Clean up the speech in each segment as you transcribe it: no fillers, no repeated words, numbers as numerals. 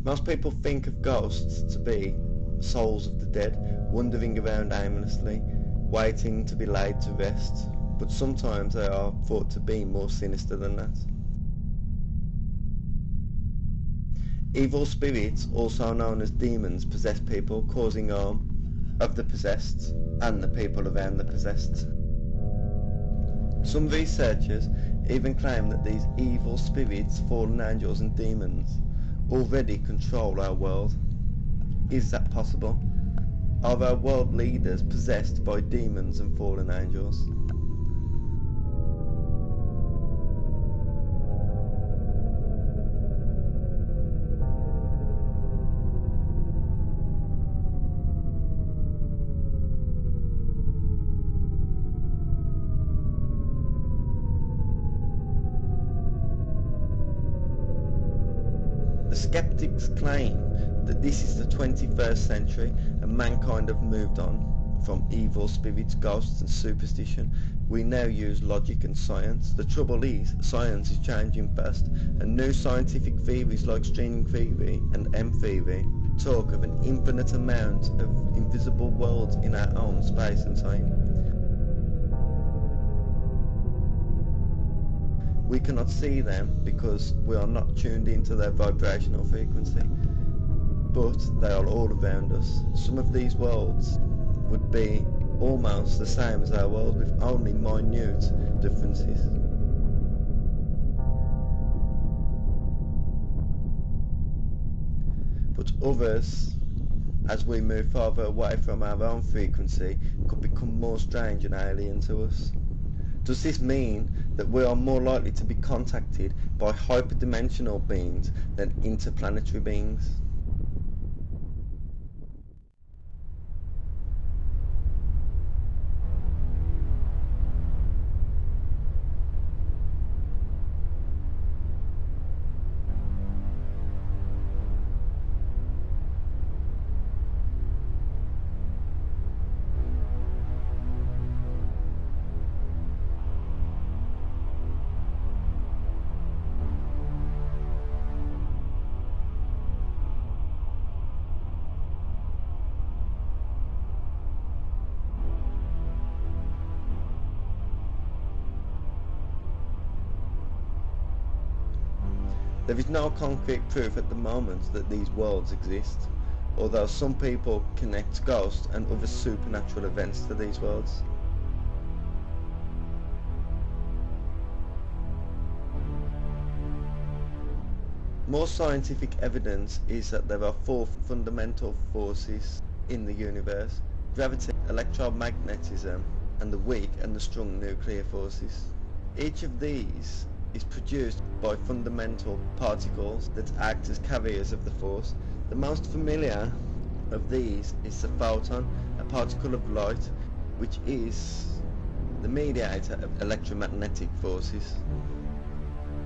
Most people think of ghosts to be souls of the dead, wandering around aimlessly, waiting to be laid to rest, but sometimes they are thought to be more sinister than that. Evil spirits, also known as demons, possess people, causing harm of the possessed and the people around the possessed. Some researchers even claim that these evil spirits, fallen angels and demons already control our world. Is that possible? Are our world leaders possessed by demons and fallen angels? The skeptics claim that this is the 21st century and mankind have moved on from evil spirits, ghosts and superstition. We now use logic and science. The trouble is, science is changing fast, and new scientific theories like string theory and M theory talk of an infinite amount of invisible worlds in our own space and time. We cannot see them because we are not tuned into their vibrational frequency, but they are all around us. Some of these worlds would be almost the same as our world with only minute differences. But others, as we move farther away from our own frequency, could become more strange and alien to us. Does this mean that we are more likely to be contacted by hyperdimensional beings than interplanetary beings? There is no concrete proof at the moment that these worlds exist, although some people connect ghosts and other supernatural events to these worlds. More scientific evidence is that there are four fundamental forces in the universe: gravity, electromagnetism, and the weak and the strong nuclear forces. Each of these is produced by fundamental particles that act as carriers of the force. The most familiar of these is the photon, a particle of light, which is the mediator of electromagnetic forces.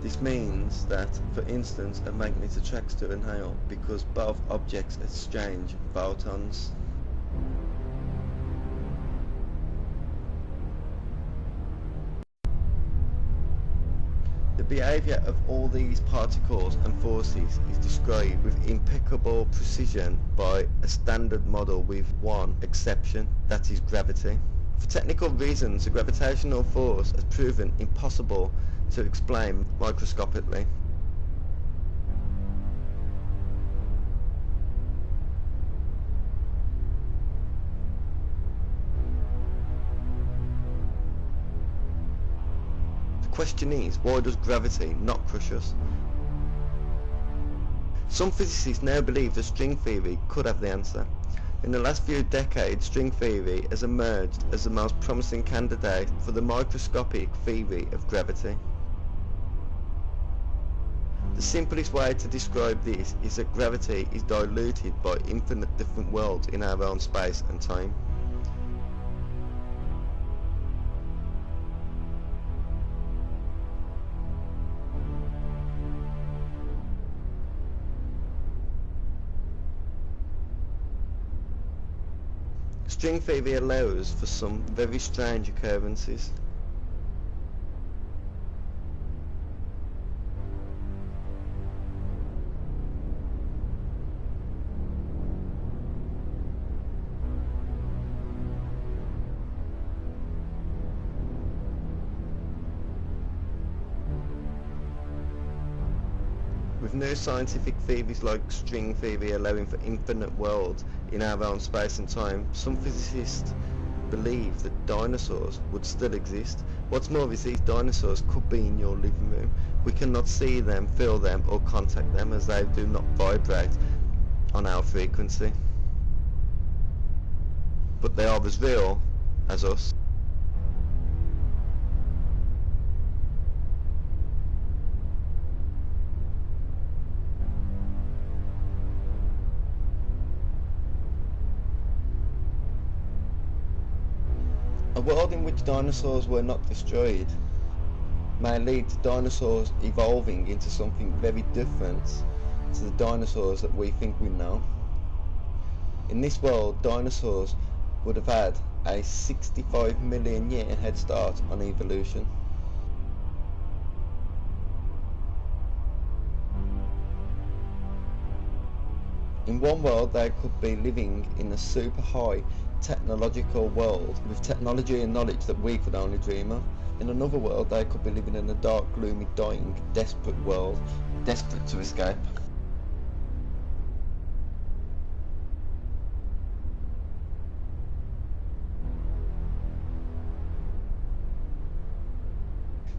This means that, for instance, a magnet attracts to an anhale because both objects exchange photons. The behaviour of all these particles and forces is described with impeccable precision by a standard model with one exception, that is gravity. For technical reasons, the gravitational force has proven impossible to explain microscopically. The question is, why does gravity not crush us? Some physicists now believe that string theory could have the answer. In the last few decades, string theory has emerged as the most promising candidate for the microscopic theory of gravity. The simplest way to describe this is that gravity is diluted by infinite different worlds in our own space and time. String theory allows for some very strange occurrences. With new scientific theories like string theory allowing for infinite worlds in our own space and time, some physicists believe that dinosaurs would still exist. What's more is these dinosaurs could be in your living room. We cannot see them, feel them or contact them as they do not vibrate on our frequency. But they are as real as us. A world in which dinosaurs were not destroyed may lead to dinosaurs evolving into something very different to the dinosaurs that we think we know. In this world, dinosaurs would have had a 65 million year head start on evolution. In one world, they could be living in a super high technological world with technology and knowledge that we could only dream of. In another world, they could be living in a dark, gloomy, dying, desperate world, desperate to escape.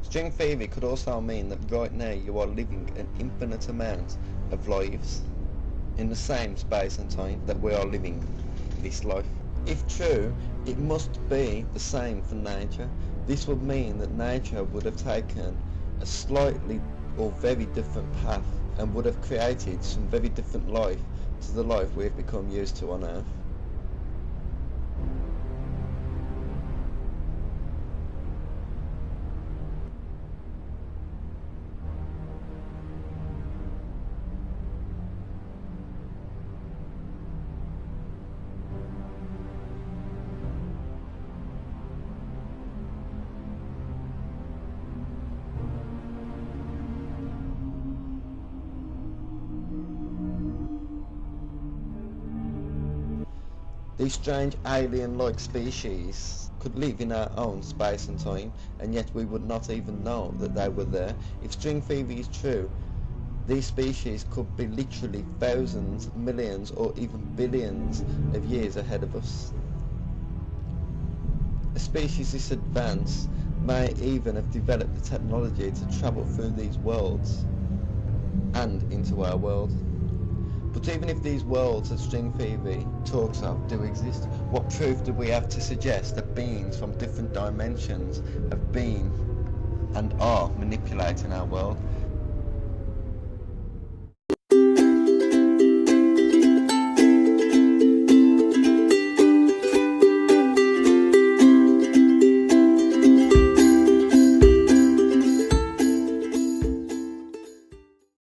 String theory could also mean that right now you are living an infinite amount of lives in the same space and time that we are living this life. If true, it must be the same for nature. This would mean that nature would have taken a slightly or very different path and would have created some very different life to the life we have become used to on Earth. These strange alien-like species could live in our own space and time, and yet we would not even know that they were there. If string theory is true, these species could be literally thousands, millions or even billions of years ahead of us. A species this advanced may even have developed the technology to travel through these worlds and into our world. But even if these worlds that string theory talks of do exist, what proof do we have to suggest that beings from different dimensions have been and are manipulating our world?